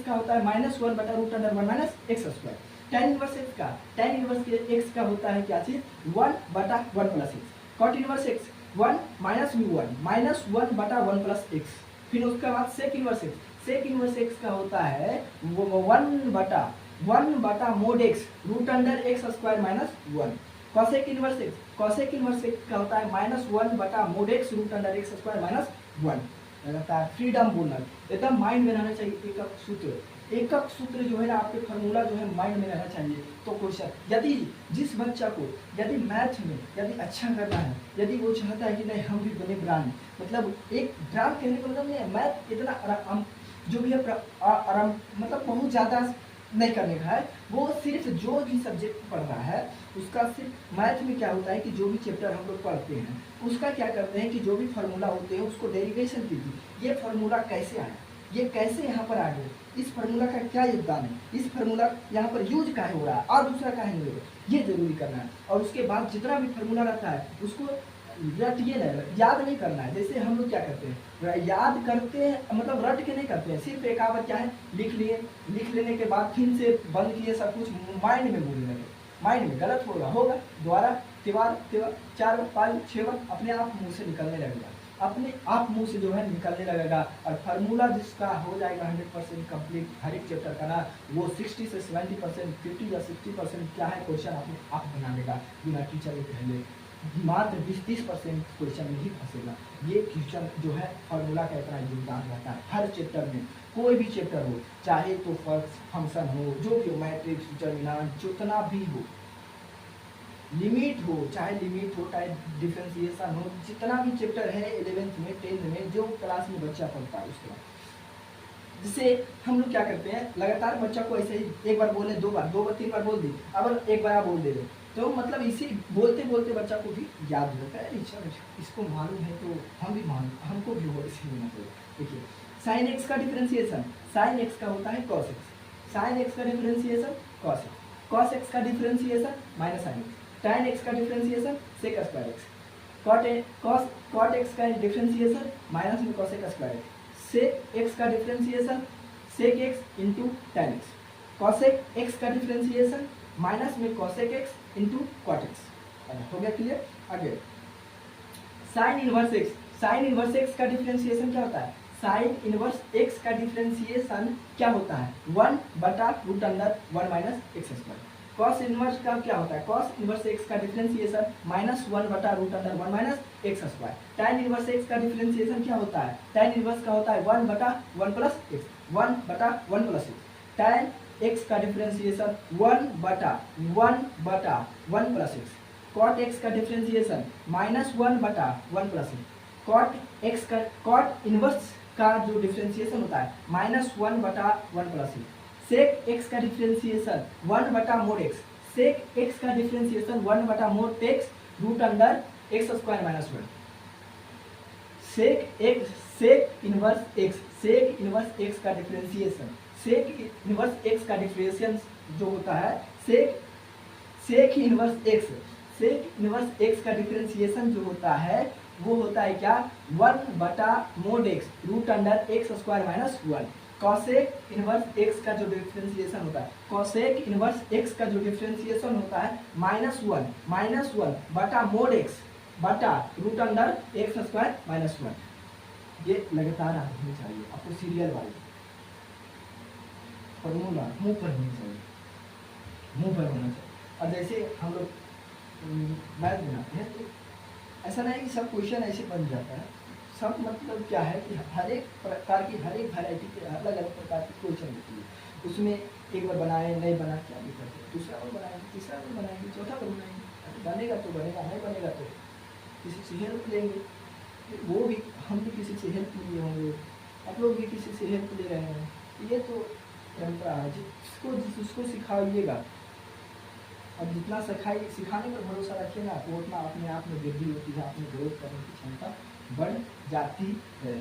का होता है -1/√1 minus x square. tan inverse x का, tan इनवर्स x का होता है क्या चीज, 1/1 plus x। cot inverse x 1 minus mu 1 minus 1/1 plus x। फिर उसके बाद sec inverse x, sec inverse x का होता है 1/1 mod x root under x square minus 1। Cosec inverse x, cosec inverse x का होता है -1/मोड x root under x square minus 1। लगातार फ्रीडम बोलना, एकदम माइंड में रहना चाहिए। एकक सूत्र, एकक सूत्र जो है ना आपके फार्मूला जो है माइंड में रहना चाहिए। तो क्वेश्चन, यदि जिस बच्चा को यदि मैथ में यदि अच्छा करना है, यदि वो चाहता है कि नहीं हम भी बने ब्रांड, मतलब एक ब्रांड कहने का मतलब नहीं है मैथ इतना जो भी है मतलब बहुत ज़्यादा नहीं करने का है, वो सिर्फ जो भी सब्जेक्ट पढ़ रहा है उसका सिर्फ मैथ में क्या होता है कि जो भी चैप्टर हम लोग पढ़ते हैं उसका क्या करते हैं कि जो भी फार्मूला होते हैं उसको डेरिवेशन कीजिए। ये फार्मूला कैसे आया, ये कैसे यहाँ पर आ गया, इस फार्मूला का क्या योगदान है, इस फार्मूला यहाँ पर यूज काहे हो रहा है और दूसरा काहे नहीं हो रहा है, ये जरूरी करना है। और उसके बाद जितना भी फार्मूला रहता है उसको रटिए नहीं, याद नहीं करना है। जैसे हम लोग क्या करते हैं, याद करते हैं मतलब रट के नहीं करते हैं, सिर्फ एक आवर क्या है लिख लिए, लिख लेने के बाद फिर से बंद किए, सब कुछ माइंड में बोलने लगे। माइंड में गलत होगा दोबारा तिवार 4 बार 5 6 बार अपने आप मुंह से निकलने लगेगा, अपने आप मुंह से जो है निकलने लगेगा। और फार्मूला जिसका हो जाएगा 100% कंप्लीट हर एक चैप्टर का ना, वो 60 से 70%, 50 या 60% क्या है क्वेश्चन आप बना लेगा बिना टीचर के पहले। मात्र 20-30% क्वेश्चन में ही फंसेगा। ये क्वेश्चन जो है फार्मूला का इतना योगदान रहता है हर चैप्टर में, कोई भी चैप्टर हो, चाहे तो फंक्शन हो, जो भी हो, मैट्रिक्स, डिटरमिनेंट, जितना भी हो, लिमिट हो, चाहे डिफरेंशिएशन हो, जितना भी चैप्टर है 11th में 10th में जो क्लास में बच्चा पढ़ता है उसके बाद। जिससे हम लोग क्या करते हैं, लगातार बच्चा को ऐसे ही एक बार बोले, 2 बार 3 बार बोल दी, अब एक बार आप बोल दे रहे, तो मतलब इसी बोलते बोलते बच्चा को भी याद हो जाता है। इसको मालूम है तो हम भी मालूम, हमको भी हो इसे होना चाहिए। देखिए साइन एक्स का डिफरेंशिएशन, साइन एक्स का होता है कॉस एक्स, साइन एक्स का differentiation cos x, cos x का differentiation minus sine x, tan x का differentiation sec square x, cot x का डिफरेंशिएशन माइनस में cosec square x, sec x का differentiation sec x into tan x, cosec x का differentiation minus में cosec x into cot x. हो गया clear. आगे sine inverse x, sine inverse x का differentiation क्या होता है, साइन इनवर्स एक्स का डिफरेंशिएशन क्या होता है 1/√1 minus x square. Cos inverse का क्या होता है, कॉस इनवर्स एक्स का differentiation -1/√1 minus x square. tan inverse x का डिफरेंशिएशन क्या होता है, tan इनवर्स का होता है 1/1 plus x, 1/1 plus x. tan x का differentiation 1/1 plus x. Cot x का differentiation -1/1 plus x. Cot x का, कॉट इनवर्स का जो डिफरेंशिएशन होता है -1/1 प्लस एक्स। सेक एक्स का differentiation 1/mod x, sec x का differentiation 1/mod x root under x square minus 1। Sec inverse x, sec inverse x का differentiation, sec inverse x का differentiation जो होता है sec inverse x, sec inverse x का differentiation जो होता है वो होता है क्या 1/mod x root under x square minus 1। Cosec inverse x का जो डिफरेंशिएशन होता है, कॉसेक इनवर्स एक्स का जो डिफरेंशिएशन होता है -1 बटा मोड एक्स बटा root under x square minus 1। ये लगातार होनी चाहिए आपको, सीरियल वाइज फॉर्मूला मुंह पर होनी चाहिए, मुंह पर होना चाहिए। और जैसे हम लोग मैथ बनाते हैं तो ऐसा नहीं कि सब क्वेश्चन ऐसे बन जाता है, सब मतलब क्या है कि हर एक प्रकार की हर एक वैरायटी के अलग अलग प्रकार की क्वेश्चन होती है। उसमें एक बार बनाए नहीं बना क्या दिक्कत है, दूसरा बार बनाएंगे, तीसरा बार बनाएंगे, चौथा बार बनाएंगे, बनेगा तो बनेगा, नहीं बनेगा तो किसी से हेल्प लेंगे, वो भी हम भी किसी से हेल्प लिए होंगे, आप लोग भी किसी से हेल्प ले रहे हैं। ये तो परंपरा है, जिसको सिखाइएगा और जितना सिखाने पर भरोसा रखिएगा तो उतना अपने आप में वृद्धि होती है, अपनी ग्रोथ करने की क्षमता बढ़ जाती है।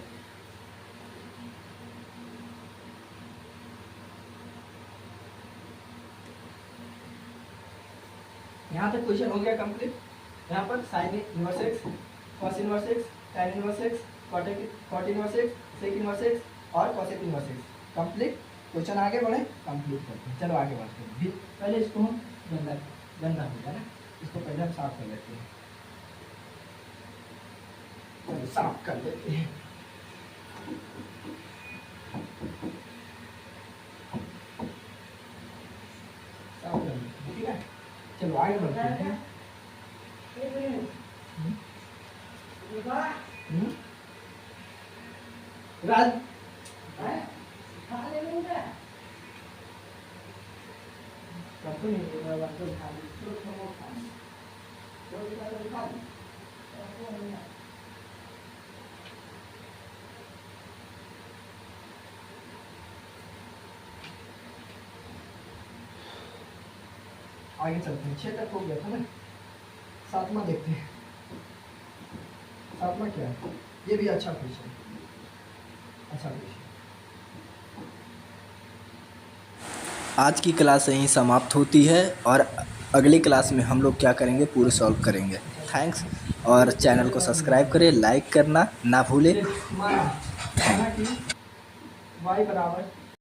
यहाँ तक क्वेश्चन हो गया कंप्लीट। यहाँ पर sine inverse x, cos inverse x, tan inverse x, cot inverse x, sec inverse x और cosec inverse x complete question आगे बढ़े, कंप्लीट करते हैं। चलो आगे बढ़ते हैं। भी पहले इसको हम गंदा गंदा हो गया ना, इसको पहले हम साफ कर लेते हैं। चलो साफ कर लेते हैं। साफ कर लेते हैं, ठीक है। चलो आगे बढ़ते हैं। राज आगे चलते हैं। 6 तक हो गया था ना, 7वां देखते हैं। 7वां क्या है? ये भी अच्छा क्वेश्चन, अच्छा क्वेश्चन। आज की क्लास यहीं समाप्त होती है और अगली क्लास में हम लोग क्या करेंगे, पूरे सॉल्व करेंगे। थैंक्स, और चैनल को सब्सक्राइब करें, लाइक करना ना भूलें। माना कि y बराबर